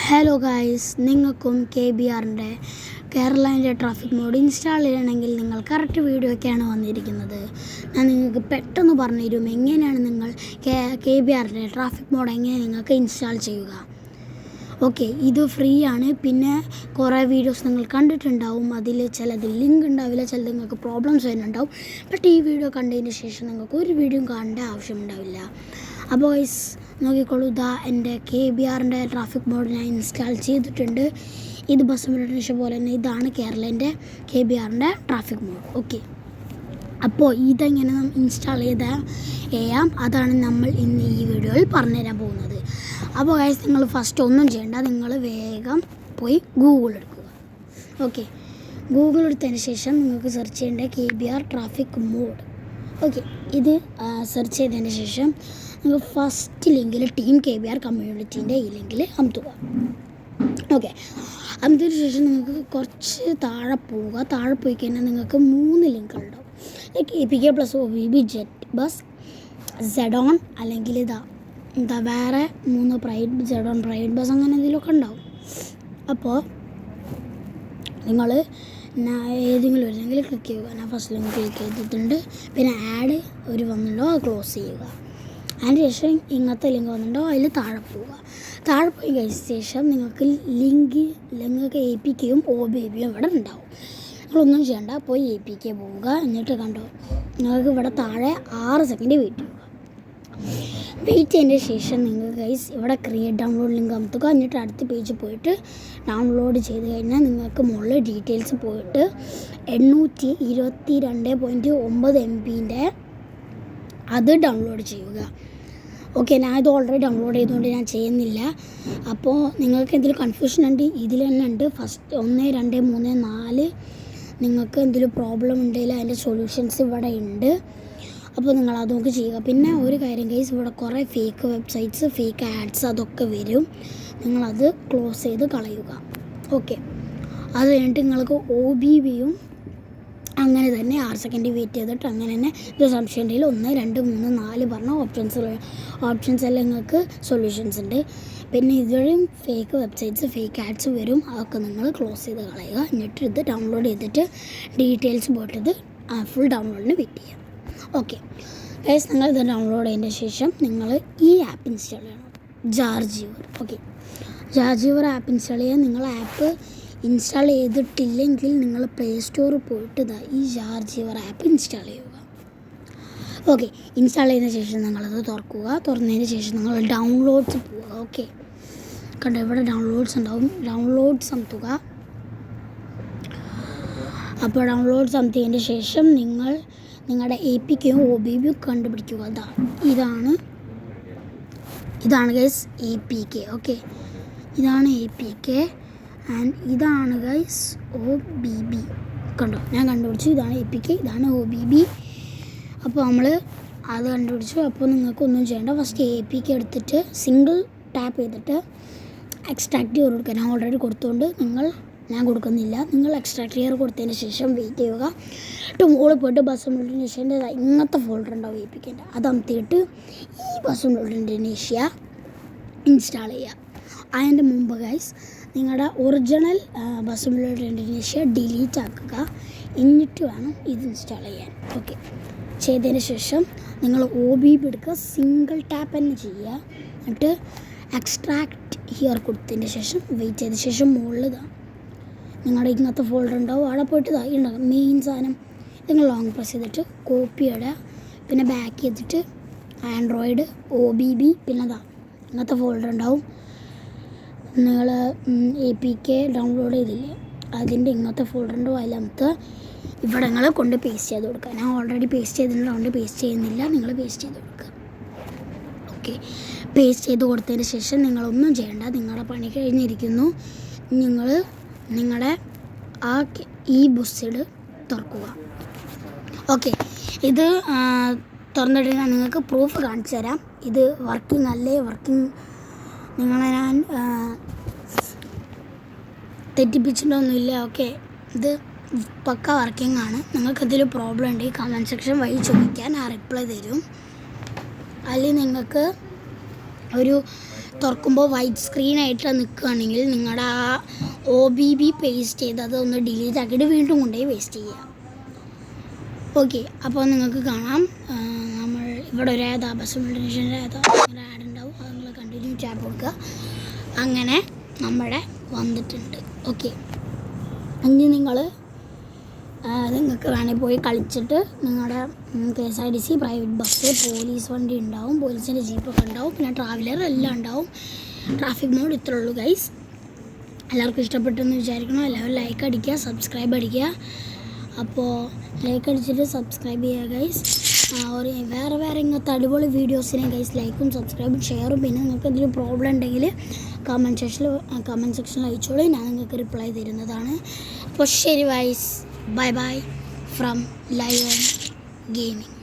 Hello guys, നിങ്ങൾക്കും KBRൻ്റെ കേരളൻ്റെ traffic mode install ചെയ്യണമെങ്കിൽ നിങ്ങൾ കറക്റ്റ് വീഡിയോയ്ക്കാണ് വന്നിരിക്കുന്നത്. ഞാൻ നിങ്ങൾക്ക് പെട്ടെന്ന് പറഞ്ഞുതരും എങ്ങനെയാണ് നിങ്ങൾ KBRൻ്റെ ട്രാഫിക് മോഡ് എങ്ങനെ നിങ്ങൾക്ക് ഇൻസ്റ്റാൾ ചെയ്യുക. ഓക്കെ, ഇത് ഫ്രീ ആണ്. പിന്നെ കുറേ വീഡിയോസ് നിങ്ങൾ കണ്ടിട്ടുണ്ടാവും. അതിൽ ചിലത് ലിങ്ക് ഉണ്ടാവില്ല, ചിലത് നിങ്ങൾക്ക് പ്രോബ്ലംസ് വരുന്നുണ്ടാവും. ബട്ട് ഈ വീഡിയോ കണ്ടതിന് ശേഷം നിങ്ങൾക്ക് ഒരു വീഡിയോ കാണേണ്ട ആവശ്യമുണ്ടാവില്ല. അപ്പോൾ ഗൈസ് നോക്കിക്കോളൂ, എൻ്റെ KBRൻ്റെ ട്രാഫിക് മോഡ് ഞാൻ ഇൻസ്റ്റാൾ ചെയ്തിട്ടുണ്ട്. ഇത് ബസ് സിമുലേഷൻ പോലെ തന്നെ ഇതാണ് കേരളൻ്റെ KBRൻ്റെ ട്രാഫിക് മോഡ്. ഓക്കെ, അപ്പോൾ ഇതെങ്ങനെ ഇൻസ്റ്റാൾ ചെയ്യാം അതാണ് നമ്മൾ ഇന്ന് ഈ വീഡിയോയിൽ പറഞ്ഞുതരാൻ പോകുന്നത്. അപ്പോൾ ഗൈസ്, നിങ്ങൾ ഫസ്റ്റ് ഒന്നും ചെയ്യേണ്ട, നിങ്ങൾ വേഗം പോയി ഗൂഗിൾ എടുക്കുക. ഓക്കെ, ഗൂഗിൾ എടുത്തതിന് ശേഷം നിങ്ങൾക്ക് സെർച്ച് ചെയ്യേണ്ട KBR ട്രാഫിക് മോഡ്. ഓക്കെ, ഇത് സെർച്ച് ചെയ്തതിന് ശേഷം നിങ്ങൾ ഫസ്റ്റ് ലിങ്കിൽ ടീം KBR കമ്മ്യൂണിറ്റീൻ്റെ ഈ ലിങ്കിൽ അമർത്തുക. ഓക്കെ, അമർത്തിയതിന് ശേഷം നിങ്ങൾക്ക് കുറച്ച് താഴെ പോവുക. താഴെ പോയി കഴിഞ്ഞാൽ നിങ്ങൾക്ക് 3 ലിങ്കുകളുണ്ടാവും. Like APK + OBB, jet bus, സെഡോൺ, അല്ലെങ്കിൽ എന്താ വേറെ 3 പ്രൈവറ്റ് സെഡോൺ പ്രൈവറ്റ് ബസ്, അങ്ങനെ എന്തെങ്കിലുമൊക്കെ ഉണ്ടാവും. അപ്പോൾ നിങ്ങൾ ഏതെങ്കിലും ഒരു ലിങ്കിൽ ക്ലിക്ക് ചെയ്യുക. ഞാൻ ഫസ്റ്റ് ലിങ്ക് ക്ലിക്ക് ചെയ്തിട്ടുണ്ട്. പിന്നെ ആഡ് ഒരു വന്നിട്ടുണ്ടോ അത് ക്ലോസ് ചെയ്യുക. അതിന് ശേഷം ഇങ്ങനത്തെ ലിങ്ക് വന്നിട്ടുണ്ടോ അതിൽ താഴെ പോവുക. താഴെ പോയി കഴിഞ്ഞ ശേഷം നിങ്ങൾക്ക് നിങ്ങൾക്ക് APKയും OBBയും ഇവിടെ ഉണ്ടാവും. നിങ്ങളൊന്നും ചെയ്യണ്ട, പോയി APK പോവുക. എന്നിട്ട് കണ്ടോ, നിങ്ങൾക്ക് ഇവിടെ താഴെ 6 സെക്കൻഡ് വെയിറ്റ് ചെയ്യുക. വെയിറ്റ് ചെയ്തതിന് ശേഷം നിങ്ങൾ ഗൈസ് ഇവിടെ ക്രിയേറ്റ് ഡൗൺലോഡ് ലിങ്ക് അമർത്തുക. എന്നിട്ട് അടുത്ത പേജ് പോയിട്ട് ഡൗൺലോഡ് ചെയ്ത് കഴിഞ്ഞാൽ നിങ്ങൾക്ക് മുകളിൽ ഡീറ്റെയിൽസ് പോയിട്ട് 822.9 MBൻ്റെ അത് ഡൗൺലോഡ് ചെയ്യുക. ഓക്കെ, ഞാൻ ഇത് ഓൾറെഡി ഡൗൺലോഡ് ചെയ്തുകൊണ്ട് ഞാൻ ചെയ്യുന്നില്ല. അപ്പോൾ നിങ്ങൾക്ക് എന്തെങ്കിലും കൺഫ്യൂഷൻ ഉണ്ട്, ഇതിൽ തന്നെ ഉണ്ട്. ഫസ്റ്റ് 1, 2, 3, 4 നിങ്ങൾക്ക് എന്തെങ്കിലും പ്രോബ്ലം ഉണ്ടെങ്കിൽ അതിൻ്റെ സൊല്യൂഷൻസ് ഇവിടെ ഉണ്ട്. അപ്പോൾ നിങ്ങൾ അതൊക്കെ ചെയ്യുക. പിന്നെ ഒരു കാര്യം ഗൈസ്, ഇവിടെ കുറേ ഫേക്ക് വെബ്സൈറ്റ്സ്, ഫേക്ക് ആഡ്സ് അതൊക്കെ വരും. നിങ്ങളത് ക്ലോസ് ചെയ്ത് കളയുക. ഓക്കെ, അത് കഴിഞ്ഞിട്ട് നിങ്ങൾക്ക് OBBയും അങ്ങനെ തന്നെ 6 സെക്കൻഡ് വെയിറ്റ് ചെയ്തിട്ട് അങ്ങനെ തന്നെ ഇത് സംശയം ഉണ്ടെങ്കിൽ 1, 2, 3, 4 പറഞ്ഞ ഓപ്ഷൻസ് എല്ലാം നിങ്ങൾക്ക് സൊല്യൂഷൻസ് ഉണ്ട്. പിന്നെ ഇതുവരെയും ഫേക്ക് വെബ്സൈറ്റ്സ്, ഫേക്ക് ആഡ്സ് വരും. അതൊക്കെ നിങ്ങൾ ക്ലോസ് ചെയ്ത് കളയുക. എന്നിട്ട് ഇത് ഡൗൺലോഡ് ചെയ്തിട്ട് ഡീറ്റെയിൽസ് പോയിട്ട് ഇത് ഫുൾ ഡൗൺലോഡിന് വെയിറ്റ് ചെയ്യുക. ഓക്കെ ഗൈസ്, നിങ്ങൾ ഇത് ഡൗൺലോഡ് ചെയ്തതിന് ശേഷം നിങ്ങൾ ഈ ആപ്പ് ഇൻസ്റ്റാൾ ചെയ്യണം, ജാർജീവർ. ഓക്കെ, ജാർജീവർ ആപ്പ് ഇൻസ്റ്റാൾ ചെയ്യാൻ നിങ്ങൾ ആപ്പ് ഇൻസ്റ്റാൾ ചെയ്തിട്ടില്ലെങ്കിൽ നിങ്ങൾ പ്ലേ സ്റ്റോറിൽ പോയിട്ട് ഈ ജാർജീവർ ആപ്പ് ഇൻസ്റ്റാൾ ചെയ്യുക. ഓക്കെ, ഇൻസ്റ്റാൾ ചെയ്തതിന് ശേഷം നിങ്ങളത് തുറക്കുക. തുറന്നതിന് ശേഷം നിങ്ങൾ ഡൗൺലോഡ്സ് പോവുക. ഓക്കെ, കണ്ടോ ഇവിടെ ഡൗൺലോഡ്സ് ഉണ്ടാവും. ഡൗൺലോഡ്സ് അമർത്തുക. അപ്പോൾ ഡൗൺലോഡ്സ് അമർത്തിയതിന് ശേഷം നിങ്ങളുടെ APKയും OBBയും കണ്ടുപിടിക്കുക. ഇതാണ് ഗൈസ് APK. ഓക്കെ, ഇതാണ് APK ആൻഡ് ഇതാണ് ഗൈസ് OBB. കണ്ടോ, ഞാൻ കണ്ടുപിടിച്ചു. ഇതാണ് APK, ഇതാണ് OBB. അപ്പോൾ നമ്മൾ അത് കണ്ടുപിടിച്ചു. അപ്പോൾ നിങ്ങൾക്കൊന്നും ചെയ്യേണ്ട, ഫസ്റ്റ് APK എടുത്തിട്ട് സിംഗിൾ ടാപ്പ് ചെയ്തിട്ട് എക്സ്ട്രാക്ട് ചെയ്ത് കൊടുക്കുക. ഞാൻ ഓൾറെഡി കൊടുത്തുകൊണ്ട് ഞാൻ കൊടുക്കുന്നില്ല. നിങ്ങൾ എക്സ്ട്രാക്ട് ചെയ്ത് കൊടുത്തതിന് ശേഷം വെയിറ്റ് ചെയ്യുക. മുകളിൽ പോയിട്ട് ബസ് സിമുലേഷൻ്റെ ഇങ്ങനത്തെ ഫോൾഡർ ഉണ്ടാവും APKൻ്റെ, അത് അമർത്തിയിട്ട് ഈ ബസ് സിമുലേഷൻ്റെ ഇൻസ്റ്റാൾ ചെയ്യുക. അതിൻ്റെ മുമ്പ് ഗൈസ് നിങ്ങളുടെ ഒറിജിനൽ ബസ് സിമുലേഷൻ്റെ ഡിലീറ്റ് ആക്കുക. എന്നിട്ട് വേണം ഇത് ഇൻസ്റ്റാൾ ചെയ്യാൻ. ഓക്കെ, ചെയ്തതിന് ശേഷം നിങ്ങൾ OBB എടുക്കുക, സിംഗിൾ ടാപ്പ് തന്നെ ചെയ്യുക. എന്നിട്ട് എക്സ്ട്രാക്ട് ഹിയർ കൊടുത്തതിന് ശേഷം വെയിറ്റ് ചെയ്ത ശേഷം മുകളിൽ നിങ്ങളുടെ ഇങ്ങനത്തെ ഫോൾഡർ ഉണ്ടാവും. അവിടെ പോയിട്ട് ഉണ്ടാകും മെയിൻ സാധനം. നിങ്ങൾ ലോങ് പ്രസ് ചെയ്തിട്ട് കോപ്പി ഇടുക. പിന്നെ ബാക്ക് ചെയ്തിട്ട് ആൻഡ്രോയിഡ് OBB, പിന്നെ ഇങ്ങനത്തെ ഫോൾഡർ ഉണ്ടാവും. നിങ്ങൾ APK ഡൗൺലോഡ് ചെയ്തില്ലേ, അതിൻ്റെ ഇങ്ങനത്തെ ഫോൾഡർ ഉണ്ടാവും. അതിലകത്ത് ഇവിടെ നിങ്ങൾ കൊണ്ട് പേസ്റ്റ് ചെയ്ത് കൊടുക്കുക. ഞാൻ ഓൾറെഡി പേസ്റ്റ് ചെയ്തിട്ടുണ്ട്, അതുകൊണ്ട് പേസ്റ്റ് ചെയ്യുന്നില്ല. നിങ്ങൾ പേസ്റ്റ് ചെയ്ത് കൊടുക്കുക. ഓക്കെ, പേസ്റ്റ് ചെയ്ത് കൊടുത്തതിന് ശേഷം നിങ്ങളൊന്നും ചെയ്യേണ്ട, നിങ്ങളുടെ പണി കഴിഞ്ഞിരിക്കുന്നു. നിങ്ങളുടെ ഈ ബുസ്സഡ് തുറക്കുക. ഓക്കെ, ഇത് തുറന്നിട്ട് ഞാൻ നിങ്ങൾക്ക് പ്രൂഫ് കാണിച്ചു തരാം. ഇത് വർക്കിംഗ് അല്ലേ, നിങ്ങളെ ഞാൻ തെറ്റിപ്പിച്ചിട്ടൊന്നുമില്ല. ഓക്കെ, ഇത് പക്ക വർക്കിംഗ് ആണ്. നിങ്ങൾക്കിതിൽ പ്രോബ്ലം ഉണ്ടെങ്കിൽ കമൻറ്റ് സെക്ഷൻ വഴി ചോദിക്കാൻ, ഞാൻ റിപ്ലൈ തരും. അതിൽ നിങ്ങൾക്ക് ഒരു തുറക്കുമ്പോൾ വൈറ്റ് സ്ക്രീനായിട്ട് നിൽക്കുകയാണെങ്കിൽ നിങ്ങളുടെ ആ OBB പേസ്റ്റ് ചെയ്ത് അതൊന്ന് ഡിലീറ്റ് ആക്കിയിട്ട് വീണ്ടും കൊണ്ടുപോയി വേസ്റ്റ് ചെയ്യുക. ഓക്കെ, അപ്പോൾ നിങ്ങൾക്ക് കാണാം നമ്മൾ ഇവിടെ ഒരു ബസ്സുമിഷൻ്റെ ആഡ് ഉണ്ടാവും. അത് നിങ്ങൾ കണ്ടിന്യൂ ടാപ്പ് കൊടുക്കുക. അങ്ങനെ നമ്മുടെ വന്നിട്ടുണ്ട്. ഓക്കെ, ഇനി നിങ്ങൾക്ക് വേണമെങ്കിൽ പോയി കളിച്ചിട്ട് നിങ്ങളുടെ KSRTC പ്രൈവറ്റ് ബസ്, പോലീസ് വണ്ടി ഉണ്ടാവും, പോലീസിൻ്റെ ജീപ്പൊക്കെ ഉണ്ടാവും, പിന്നെ ട്രാവലർ എല്ലാം ഉണ്ടാവും. ട്രാഫിക് മോഡ് ഇത്രേ ഉള്ളൂ ഗൈസ്. എല്ലാവർക്കും ഇഷ്ടപ്പെട്ടെന്ന് വിചാരിക്കണം. എല്ലാവരും ലൈക്ക് അടിക്കുക, സബ്സ്ക്രൈബ് അടിക്കുക. അപ്പോൾ ലൈക്ക് അടിച്ചിട്ട് സബ്സ്ക്രൈബ് ചെയ്യുക ഗൈസ്. വേറെ ഇങ്ങനത്തെ അടിപൊളി വീഡിയോസിനെ ഗൈസ് ലൈക്കും സബ്സ്ക്രൈബും ഷെയറും. പിന്നെ നിങ്ങൾക്ക് എന്തെങ്കിലും പ്രോബ്ലം ഉണ്ടെങ്കിൽ കമൻറ്റ് സെക്ഷനിൽ അയച്ചോളൂ, ഞാൻ നിങ്ങൾക്ക് റിപ്ലൈ തരുന്നതാണ്. അപ്പോൾ ശരി guys, bye bye from lion gaming.